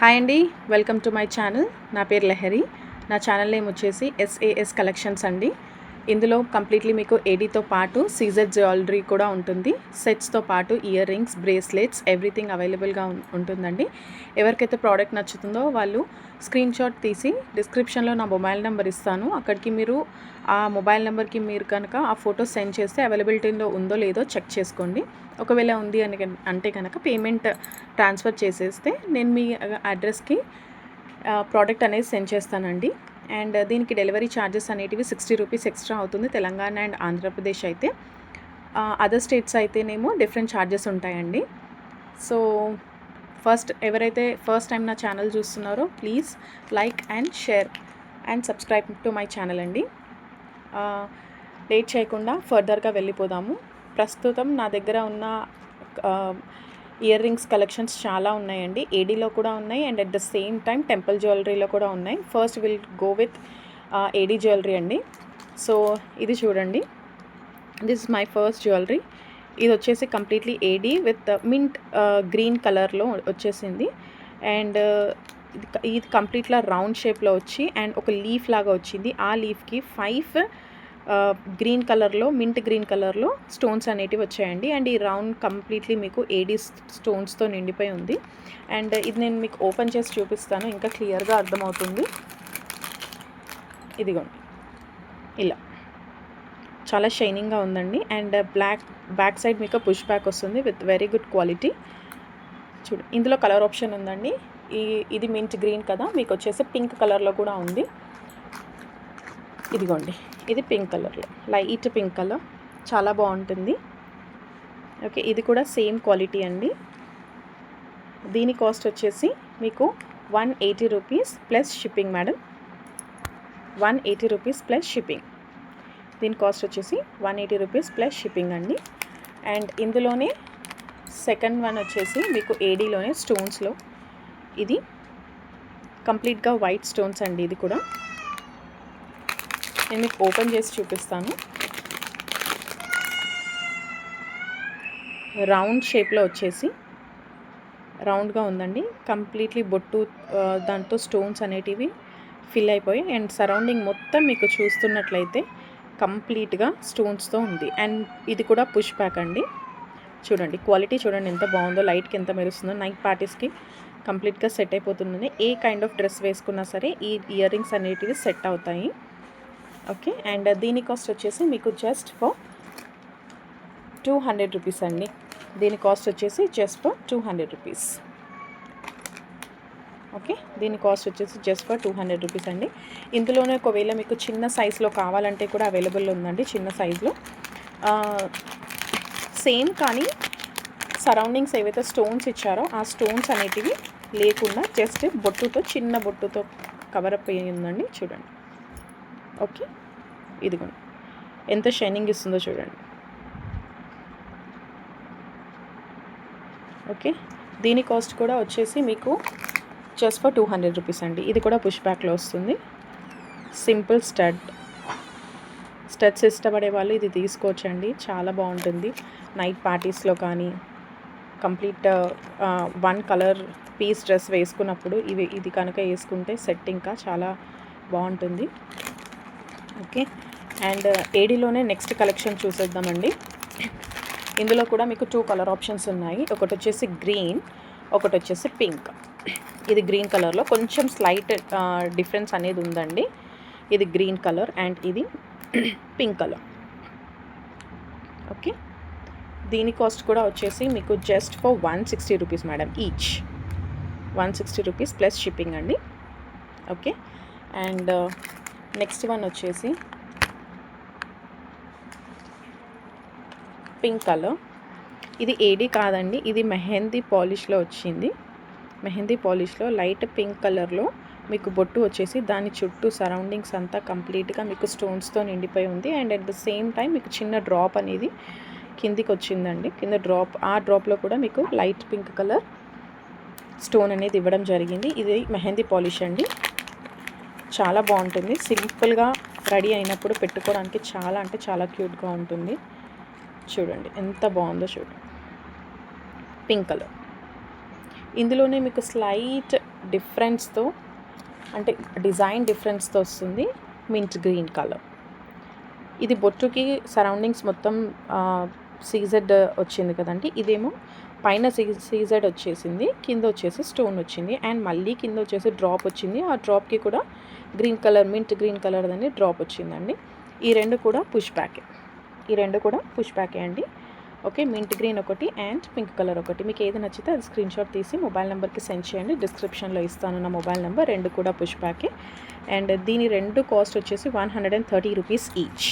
Hi అండి, welcome to my channel. నా పేరు లహరి. నా ఛానల్ నేమ్ వచ్చేసి SAS కలెక్షన్స్ అండి. ఇందులో కంప్లీట్లీ మీకు ఏడీతో పాటు సీజర్ జ్యువెలరీ కూడా ఉంటుంది. సెట్స్తో పాటు ఇయర్ రింగ్స్, బ్రేస్లెట్స్, ఎవ్రీథింగ్ అవైలబుల్గా ఉంటుందండి. ఎవరికైతే ప్రోడక్ట్ నచ్చుతుందో వాళ్ళు స్క్రీన్ షాట్ తీసి డిస్క్రిప్షన్లో నా మొబైల్ నెంబర్ ఇస్తాను. అక్కడికి మీరు ఆ మొబైల్ నెంబర్కి మీరు కనుక ఆ ఫోటో సెండ్ చేస్తే అవైలబిలిటీలో ఉందో లేదో చెక్ చేసుకోండి. ఒకవేళ ఉంది అంటే కనుక పేమెంట్ ట్రాన్స్ఫర్ చేసేస్తే నేను మీ అడ్రస్కి ప్రోడక్ట్ అనేది సెండ్ చేస్తానండి. అండ్ దీనికి డెలివరీ ఛార్జెస్ అనేటివి 60 రూపీస్ ఎక్స్ట్రా అవుతుంది. తెలంగాణ అండ్ ఆంధ్రప్రదేశ్ అయితే, అదర్ స్టేట్స్ అయితేనేమో డిఫరెంట్ ఛార్జెస్ ఉంటాయండి. సో ఎవరైతే ఫస్ట్ టైం నా ఛానల్ చూస్తున్నారో please like and share and subscribe to my channel అండి. లేట్ చేయకుండా ఫర్దర్గా వెళ్ళిపోదాము. ప్రస్తుతం నా దగ్గర ఉన్న ఇయర్ రింగ్స్ కలెక్షన్స్ చాలా ఉన్నాయండి. ఏడీలో కూడా ఉన్నాయి and at the same time temple జ్యువెలరీలో కూడా ఉన్నాయి. First will go with AD jewellery అండి. సో ఇది చూడండి, this is my first jewellery. ఇది వచ్చేసి completely AD with mint green కలర్లో వచ్చేసింది. అండ్ ఇది కంప్లీట్గా రౌండ్ షేప్లో వచ్చి అండ్ ఒక లీఫ్ లాగా వచ్చింది. ఆ లీఫ్కి 5 గ్రీన్ కలర్లో, మింట్ గ్రీన్ కలర్లో స్టోన్స్ అనేటివి వచ్చాయండి. అండ్ ఈ రౌండ్ కంప్లీట్లీ మీకు ఏడీ స్టోన్స్తో నిండిపోయి ఉంది. అండ్ ఇది నేను మీకు ఓపెన్ చేసి చూపిస్తాను, ఇంకా క్లియర్గా అర్థమవుతుంది. ఇదిగోండి, ఇలా చాలా షైనింగ్గా ఉందండి. అండ్ బ్యాక్ సైడ్ మీకు పుష్ బ్యాక్ వస్తుంది విత్ వెరీ గుడ్ క్వాలిటీ. చూడు, ఇందులో కలర్ ఆప్షన్ ఉందండి. ఇది మింట్ గ్రీన్ కదా, మీకు వచ్చేసి పింక్ కలర్లో కూడా ఉంది. ఇదిగోండి, ఇది పింక్ కలర్లో, లైట్ పింక్ కలర్, చాలా బాగుంటుంది. ఓకే, ఇది కూడా సేమ్ క్వాలిటీ అండి. దీని కాస్ట్ వచ్చేసి మీకు 180 rupees plus shipping madam. 180 rupees plus shipping. దీని కాస్ట్ వచ్చేసి 180 రూపీస్ ప్లస్ షిప్పింగ్ అండి. అండ్ ఇందులోనే సెకండ్ వన్ వచ్చేసి మీకు ఏడీలోనే స్టోన్స్లో, ఇది కంప్లీట్గా వైట్ స్టోన్స్ అండి. ఇది కూడా నేను మీకు ఓపెన్ చేసి చూపిస్తాను. రౌండ్ షేప్లో వచ్చేసి రౌండ్గా ఉందండి. కంప్లీట్లీ బొట్టు దాంతో స్టోన్స్ అనేటివి ఫిల్ అయిపోయి అండ్ సరౌండింగ్ మొత్తం మీకు చూస్తున్నట్లయితే కంప్లీట్గా స్టోన్స్తో ఉంది. అండ్ ఇది కూడా పుష్ బ్యాక్ అండి. చూడండి, క్వాలిటీ చూడండి ఎంత బాగుందో, లైట్కి ఎంత మెరుస్తుందో. నైట్ పార్టీస్కి కంప్లీట్గా సెట్ అయిపోతుందని ఏ కైండ్ ఆఫ్ డ్రెస్ వేసుకున్నా సరే ఈ ఇయర్ రింగ్స్ అనేటివి సెట్ అవుతాయి. ఓకే, అండ్ దీని కాస్ట్ వచ్చేసి మీకు జస్ట్ ఫర్ 200 రూపీస్ అండి. దీని కాస్ట్ వచ్చేసి జస్ట్ ఫర్ 200 రూపీస్. ఓకే, దీని కాస్ట్ వచ్చేసి జస్ట్ ఫర్ 200 రూపీస్ అండి. ఇందులోనే ఒకవేళ మీకు చిన్న సైజులో కావాలంటే కూడా అవైలబుల్ ఉందండి. చిన్న సైజులో సేమ్, కానీ సరౌండింగ్స్ ఏవైతే స్టోన్స్ ఇచ్చారో ఆ స్టోన్స్ అనేటివి లేకుండా జస్ట్ బొట్టుతో, చిన్న బొట్టుతో కవరప్ అయ్యి ఉందండి. చూడండి. ఓకే, ఇదిగోండి ఎంత షైనింగ్ ఇస్తుందో చూడండి. ఓకే, దీని కాస్ట్ కూడా వచ్చేసి మీకు జస్ట్ ఫర్ 200 రూపీస్ అండి. ఇది కూడా పుష్ బ్యాక్లో వస్తుంది. సింపుల్ స్టడ్స్ ఇష్టపడే వాళ్ళు ఇది తీసుకోవచ్చండి. చాలా బాగుంటుంది నైట్ పార్టీస్లో కానీ, complete one colour piece dress వేసుకున్నప్పుడు ఇది కనుక వేసుకుంటే సెట్ ఇంకా చాలా బాగుంటుంది. ఓకే, అండ్ ఏడీలోనే నెక్స్ట్ కలెక్షన్ చూసేద్దామండి. ఇందులో కూడా మీకు 2 కలర్ ఆప్షన్స్ ఉన్నాయి. ఒకటి వచ్చేసి గ్రీన్, ఒకటి వచ్చేసి పింక్. ఇది గ్రీన్ కలర్లో కొంచెం స్లైట్ డిఫరెన్స్ అనేది ఉందండి. ఇది గ్రీన్ కలర్ అండ్ ఇది పింక్ కలర్. ఓకే, దీని కాస్ట్ కూడా వచ్చేసి మీకు just for 160 rupees madam each. 160 rupees plus shipping అండి. ఓకే, అండ్ నెక్స్ట్ వన్ వచ్చేసి పింక్ కలర్. ఇది ఏడీ కాదండి, ఇది మెహందీ పాలిష్లో వచ్చింది. మెహందీ పాలిష్లో లైట్ పింక్ కలర్లో మీకు బొట్టు వచ్చేసి దాని చుట్టూ సరౌండింగ్స్ అంతా కంప్లీట్గా మీకు స్టోన్స్తో నిండిపోయి ఉంది. And at the same time మీకు చిన్న డ్రాప్ అనేది కిందికి వచ్చిందండి. కింద ఆ డ్రాప్లో కూడా మీకు లైట్ పింక్ కలర్ స్టోన్ అనేది ఇవ్వడం జరిగింది. ఇది మెహందీ పాలిష్ అండి. చాలా బాగుంటుంది. సింపుల్గా రెడీ అయినప్పుడు పెట్టుకోవడానికి చాలా అంటే చాలా క్యూట్గా ఉంటుంది. చూడండి ఎంత బాగుందో చూడండి. Pink colour. ఇందులోనే మీకు స్లైట్ డిఫరెన్స్తో, అంటే డిజైన్ డిఫరెన్స్తో వస్తుంది మింట్ గ్రీన్ కలర్. ఇది బొట్టుకి సరౌండింగ్స్ మొత్తం సీజెడ్ వచ్చింది కదండి. ఇదేమో పైన సీజెడ్ వచ్చేసింది, కింద వచ్చేసి స్టోన్ వచ్చింది, అండ్ మళ్ళీ కింద వచ్చేసి డ్రాప్ వచ్చింది. ఆ డ్రాప్కి కూడా green colour, mint green colour అని డ్రాప్ వచ్చిందండి. ఈ రెండు కూడా పుష్ బ్యాకే అండి. ఓకే, మింట్ గ్రీన్ ఒకటి అండ్ పింక్ కలర్ ఒకటి. మీకు ఏది నచ్చితే అది స్క్రీన్ షాట్ తీసి మొబైల్ నెంబర్కి సెండ్ చేయండి. డిస్క్రిప్షన్లో ఇస్తాను నా మొబైల్ నెంబర్. రెండు కూడా పుష్ బ్యాకే. అండ్ దీని రెండు కాస్ట్ వచ్చేసి 130 rupees each.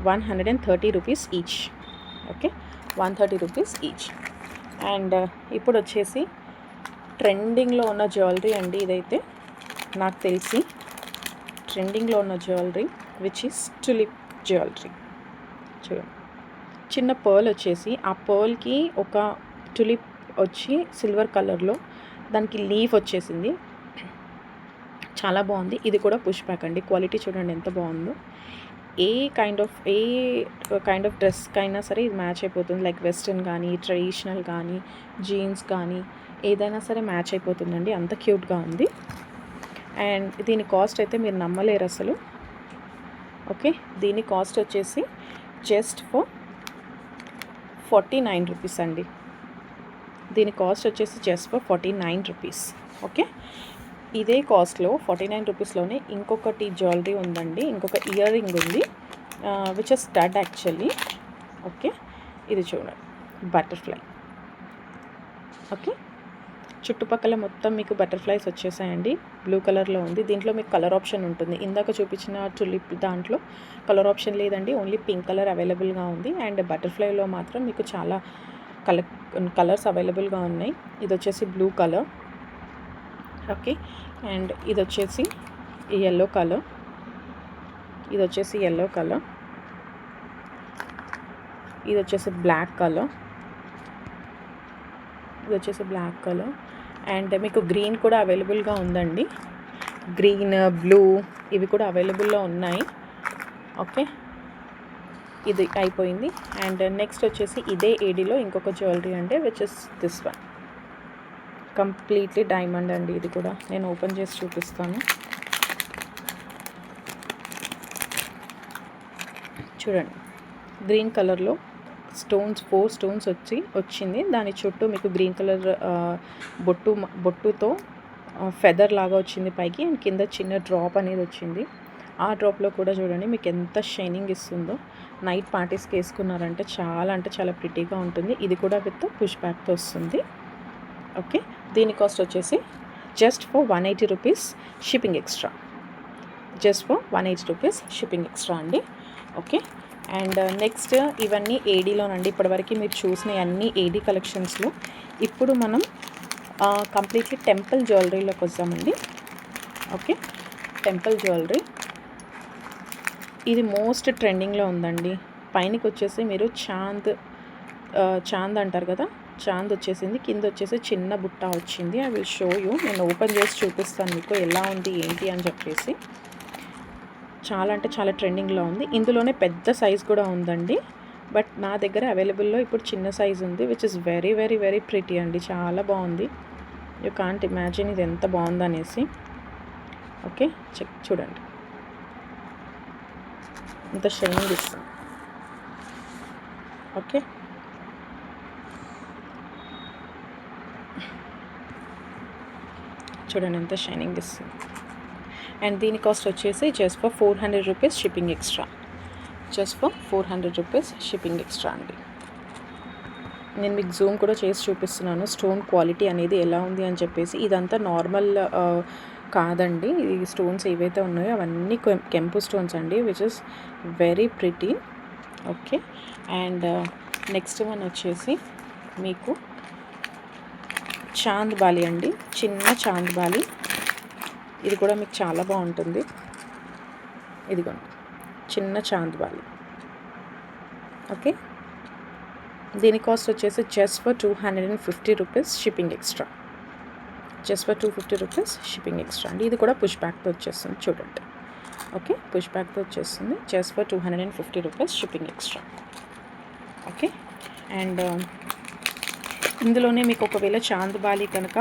130 rupees each. Okay, 130 rupees each. And ఇప్పుడు వచ్చేసి ట్రెండింగ్లో ఉన్న జ్యువెలరీ అండి. ఇదైతే నాకు తెలిసి ట్రెండింగ్లో ఉన్న jewellery which is tulip jewellery. చూడండి, చిన్న పర్ల్ వచ్చేసి, ఆ పర్ల్కి ఒక టులిప్ వచ్చి సిల్వర్ కలర్లో, దానికి లీఫ్ వచ్చేసింది. చాలా బాగుంది. ఇది కూడా పుష్ బ్యాక్ అండి. క్వాలిటీ చూడండి ఎంత బాగుందో. ఏ కైండ్ ఆఫ్ డ్రెస్కైనా సరే ఇది మ్యాచ్ అయిపోతుంది. లైక్ వెస్ట్రన్ కానీ, ట్రెడిషనల్ కానీ, జీన్స్ కానీ ఏదైనా సరే మ్యాచ్ అయిపోతుందండి. అంత క్యూట్గా ఉంది. అండ్ దీని కాస్ట్ అయితే మీరు నమ్మలేరు అసలు. ఓకే, దీని కాస్ట్ వచ్చేసి జస్ట్ ఫర్ 49 రూపీస్ అండి. దీని కాస్ట్ వచ్చేసి జస్ట్ ఫర్ 49 రూపీస్. ఓకే, ఇదే కాస్ట్లో 49 రూపీస్లోనే ఇంకొకటి జ్యువెలరీ ఉందండి. ఇంకొక ఇయర్ రింగ్ ఉంది which is stud actually. Okay, ఇది చూడండి, బటర్ఫ్లై. ఓకే, చుట్టుపక్కల మొత్తం మీకు బటర్ఫ్లైస్ వచ్చేసాయండి. బ్లూ కలర్లో ఉంది. దీంట్లో మీకు కలర్ ఆప్షన్ ఉంటుంది. ఇందాక చూపించిన టులిప్ దాంట్లో కలర్ ఆప్షన్ లేదండి, ఓన్లీ పింక్ కలర్ అవైలబుల్గా ఉంది. అండ్ బటర్ఫ్లైలో మాత్రం మీకు చాలా కలర్స్ అవైలబుల్గా ఉన్నాయి. ఇది వచ్చేసి బ్లూ కలర్. ఓకే, అండ్ ఇది వచ్చేసి ఎల్లో కలర్. ఇది వచ్చేసి ఎల్లో కలర్. ఇది వచ్చేసి బ్లాక్ కలర్. ఇది వచ్చేసి బ్లాక్ కలర్. అండ్ మీకు గ్రీన్ కూడా అవైలబుల్గా ఉందండి. గ్రీన్, బ్లూ ఇవి కూడా అవైలబుల్లో ఉన్నాయి. ఓకే, ఇది అయిపోయింది. అండ్ నెక్స్ట్ వచ్చేసి ఇదే ఏడీలో ఇంకొక జ్యువెలరీ అంటే which is this one. Completely diamond అండి. ఇది కూడా నేను ఓపెన్ చేసి చూపిస్తాను. చూడండి, గ్రీన్ కలర్లో స్టోన్స్, 4 స్టోన్స్ వచ్చింది. దాని చుట్టూ మీకు గ్రీన్ కలర్ బొట్టుతో ఫెదర్ లాగా వచ్చింది పైకి. అండ్ కింద చిన్న డ్రాప్ అనేది వచ్చింది. ఆ డ్రాప్లో కూడా చూడండి మీకు ఎంత షైనింగ్ ఇస్తుందో. నైట్ పార్టీస్కి వేసుకున్నారంటే చాలా అంటే చాలా ప్రిటీగా ఉంటుంది. ఇది కూడా విత్ పుష్ బ్యాక్తో వస్తుంది. ఓకే, దీని కాస్ట్ వచ్చేసి just for 180 rupees shipping extra. Just for 180 rupees shipping extra అండి. ఓకే, అండ్ నెక్స్ట్ ఇవన్నీ ఏడీలోనండి. ఇప్పటివరకు మీరు చూసిన అన్ని ఏడీ కలెక్షన్స్లో ఇప్పుడు మనం కంప్లీట్లీ టెంపుల్ జ్యువెలరీలోకి వస్తామండి. ఓకే, టెంపుల్ జ్యువెలరీ ఇది మోస్ట్ ట్రెండింగ్లో ఉందండి. పైనకి వచ్చేసి మీరు చాంద్ అంటారు కదా, చాంద్ వచ్చేసింది. కింద వచ్చేసి చిన్న బుట్ట వచ్చింది. I will show you. నేను ఓపెన్ చేసి చూపిస్తాను మీకు ఎలా ఉంది ఏంటి అని చెప్పేసి. చాలా అంటే చాలా ట్రెండింగ్లో ఉంది. ఇందులోనే పెద్ద సైజ్ కూడా ఉందండి. బట్ నా దగ్గర అవైలబుల్లో ఇప్పుడు చిన్న సైజ్ ఉంది which is very very very pretty అండి. చాలా బాగుంది. యూ కాంట్ ఇమాజిన్ ఇది ఎంత బాగుందనేసి. ఓకే, చూడండి ఇంత షైనింగ్ ఇస్తుంది. ఓకే, చూడండి ఎంత షైనింగ్ ఇస్తుంది. అండ్ దీని కాస్ట్ వచ్చేసి just for 400 rupees shipping extra. Just for 400 rupees shipping extra అండి. నేను మీకు జూమ్ కూడా చేసి చూపిస్తున్నాను స్టోన్ క్వాలిటీ అనేది ఎలా ఉంది అని చెప్పేసి. ఇదంతా నార్మల్ కాదండి. ఈ స్టోన్స్ ఏవైతే ఉన్నాయో అవన్నీ కెంపు స్టోన్స్ అండి which is very pretty. Okay, and next one వచ్చేసి మీకు చాంద్ బాలి అండి. చిన్న చాంద్ బాలి. ఇది కూడా మీకు చాలా బాగుంటుంది. ఇదిగోండి చిన్న చాంద్ బాలి. ఓకే, దీని కాస్ట్ వచ్చేసి just for 250 rupees shipping extra. Just for 250 rupees shipping extra అండి. ఇది కూడా పుష్ బ్యాక్తో వచ్చేస్తుంది చూడండి. ఓకే, పుష్ బ్యాక్తో వచ్చేస్తుంది. Just for 250 rupees shipping extra. Okay, and ఇందులోనే మీకు ఒకవేళ చాందబాలి కనుక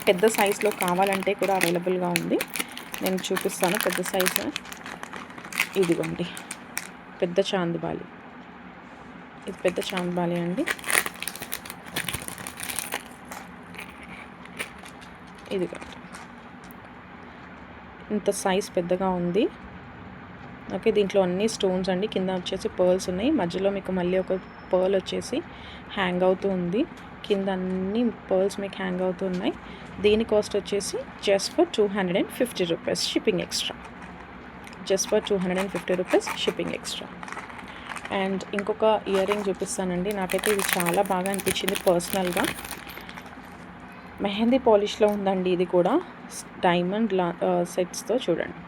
పెద్ద సైజులో కావాలంటే కూడా అవైలబుల్గా ఉంది. నేను చూపిస్తాను పెద్ద సైజు. ఇదిగోండి పెద్ద చాందబాలి, ఇది పెద్ద చాందబాలి అండి. ఇదిగోండి ఇంత సైజ్ పెద్దగా ఉంది. ఓకే, దీంట్లో అన్ని స్టోన్స్ అండి. కింద వచ్చేసి పర్ల్స్ ఉన్నాయి. మధ్యలో మీకు మళ్ళీ ఒక పర్ల్ వచ్చేసి హ్యాంగ్ అవుతూ ఉంది. కింద అన్ని పర్ల్స్ మీకు హ్యాంగ్ అవుతూ ఉన్నాయి. దీని కాస్ట్ వచ్చేసి just for 250 rupees shipping extra. Just for 250 rupees shipping extra. And ఇంకొక ఇయర్ రింగ్ చూపిస్తానండి. నాకైతే ఇది చాలా బాగా అనిపించింది పర్సనల్గా. మెహందీ పాలిష్లో ఉందండి. ఇది కూడా డైమండ్ సెట్స్తో చూడండి.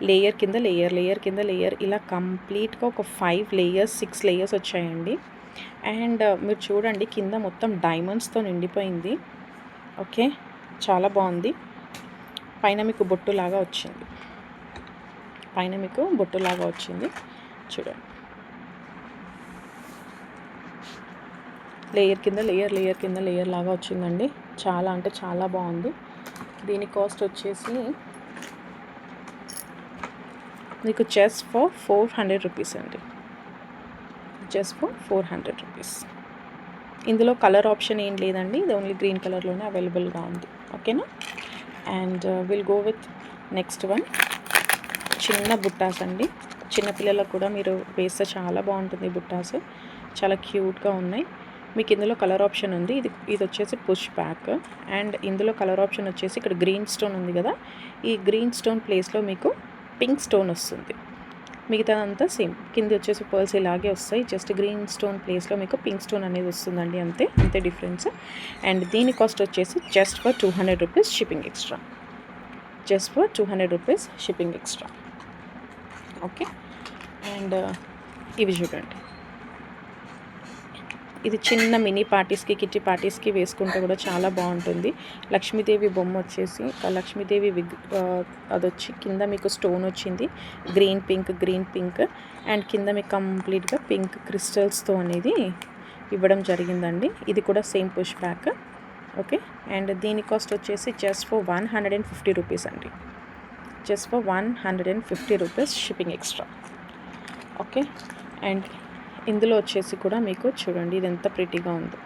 లేయర్ కింద లేయర్, లేయర్ కింద లేయర్, ఇలా కంప్లీట్గా ఒక 5 లేయర్స్ 6 లేయర్స్ వచ్చాయండి. అండ్ మీరు చూడండి కింద మొత్తం డైమండ్స్తో నిండిపోయింది. ఓకే, చాలా బాగుంది. పైన మీకు బొట్టులాగా వచ్చింది. పైన మీకు బొట్టులాగా వచ్చింది చూడండి. లేయర్ కింద లేయర్, లేయర్ కింద లేయర్ లాగా వచ్చిందండి. చాలా అంటే చాలా బాగుంది. దీని కాస్ట్ వచ్చేసి మీకు జస్ట్ ఫర్ 400 రూపీస్ అండి. Just for 400 rupees. ఇందులో కలర్ ఆప్షన్ ఏం లేదండి. ఇది ఓన్లీ గ్రీన్ కలర్లోనే అవైలబుల్గా ఉంది. ఓకేనా. And will go with next one. చిన్న బుట్టాస్ అండి. చిన్నపిల్లలకు కూడా మీరు వేస్తే చాలా బాగుంటుంది. బుట్టాస్ చాలా క్యూట్గా ఉన్నాయి. మీకు ఇందులో కలర్ ఆప్షన్ ఉంది. ఇది వచ్చేసి పుష్ బ్యాక్. అండ్ ఇందులో కలర్ ఆప్షన్ వచ్చేసి ఇక్కడ గ్రీన్ స్టోన్ ఉంది కదా, ఈ గ్రీన్ స్టోన్ ప్లేస్లో మీకు పింక్ స్టోన్ వస్తుంది. మిగతాదంతా సేమ్. కింద వచ్చేసి పర్ల్స్ ఇలాగే వస్తాయి. జస్ట్ గ్రీన్ స్టోన్ ప్లేస్లో మీకు పింక్ స్టోన్ అనేది వస్తుందండి. అంతే డిఫరెన్స్. అండ్ దీని కాస్ట్ వచ్చేసి just for 200 rupees shipping extra. Just for 200 rupees shipping extra. Okay. And ఇవి చూడండి. ఇది చిన్న మినీ పార్టీస్కి, కిట్టి పార్టీస్కి వేసుకుంటే కూడా చాలా బాగుంటుంది. లక్ష్మీదేవి బొమ్మ వచ్చేసి లక్ష్మీదేవి అదొచ్చి కింద మీకు స్టోన్ వచ్చింది. గ్రీన్ పింక్ అండ్ కింద మీకు కంప్లీట్గా పింక్ క్రిస్టల్స్తో అనేది ఇవ్వడం జరిగిందండి. ఇది కూడా same push back. Okay. And దీని కాస్ట్ వచ్చేసి జస్ట్ ఫర్ 150 రూపీస్ అండి. Just for 150 rupees shipping extra. Okay. And ఇందులో వచ్చేసి కూడా మీకు చూడండి ఇది ఎంత ప్రిటీగా ఉందో.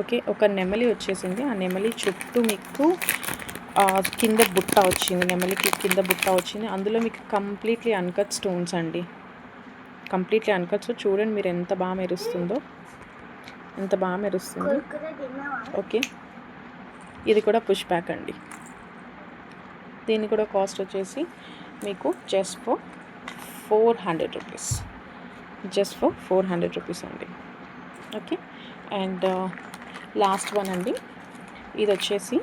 ఓకే, ఒక నెమలి వచ్చేసింది. ఆ నెమలి చుట్టూ మీకు కింద బుట్ట వచ్చింది. నెమలికి కింద బుట్ట వచ్చింది. అందులో మీకు కంప్లీట్లీ అన్కట్ స్టోన్స్ అండి. కంప్లీట్లీ అన్కట్స్. చూడండి మీరు ఎంత బాగా మెరుస్తుందో, ఎంత బాగా మెరుస్తుందో. ఓకే, ఇది కూడా పుష్ బ్యాక్ అండి. దీని కూడా కాస్ట్ వచ్చేసి మీకు just for 400 rupees. Just for 400 rupees అండి. ఓకే. అండ్ లాస్ట్ వన్ అండి. ఇది వచ్చేసి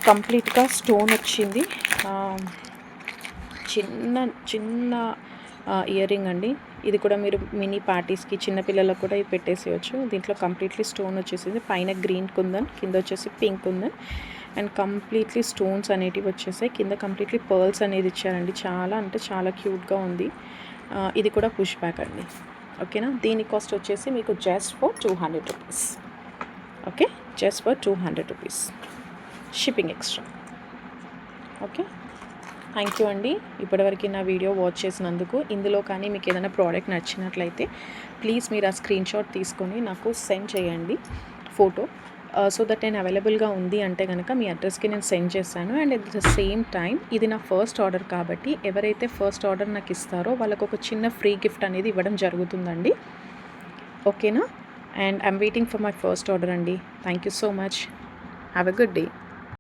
కంప్లీట్గా స్టోన్ వచ్చింది. చిన్న ఇయర్ రింగ్ అండి. ఇది కూడా మీరు మినీ పార్టీస్కి చిన్నపిల్లలకు కూడా ఇది పెట్టేసేయచ్చు. దీంట్లో కంప్లీట్లీ స్టోన్ వచ్చేసింది. పైన గ్రీన్ కుందన్, కింద వచ్చేసి pink kundan and completely stones అనేటివి వచ్చేసాయి. కింద కంప్లీట్లీ పర్ల్స్ అనేది ఇచ్చారండి. చాలా అంటే చాలా క్యూట్గా ఉంది. ఇది కూడా పుష్ బ్యాక్ అండి. ఓకేనా. దీని కాస్ట్ వచ్చేసి మీకు just for 200 rupees. Okay, just for 200 rupees shipping extra. Okay, thank you అండి ఇప్పటివరకు నా వీడియో వాచ్ చేసినందుకు. ఇందులో కానీ మీకు ఏదైనా ప్రోడక్ట్ నచ్చినట్లయితే ప్లీజ్ మీరు ఆ స్క్రీన్ షాట్ తీసుకొని నాకు సెండ్ చేయండి ఫోటో. సో దట్ నేను అవైలబుల్గా ఉంది అంటే కనుక మీ అడ్రస్కి నేను సెండ్ చేస్తాను. And at the same time ఇది నా ఫస్ట్ ఆర్డర్ కాబట్టి ఎవరైతే ఫస్ట్ ఆర్డర్ నాకు ఇస్తారో వాళ్ళకు ఒక చిన్న ఫ్రీ గిఫ్ట్ అనేది ఇవ్వడం జరుగుతుందండి. ఓకేనా. And I'm waiting for my first order అండి. Thank you so much. Have a good day.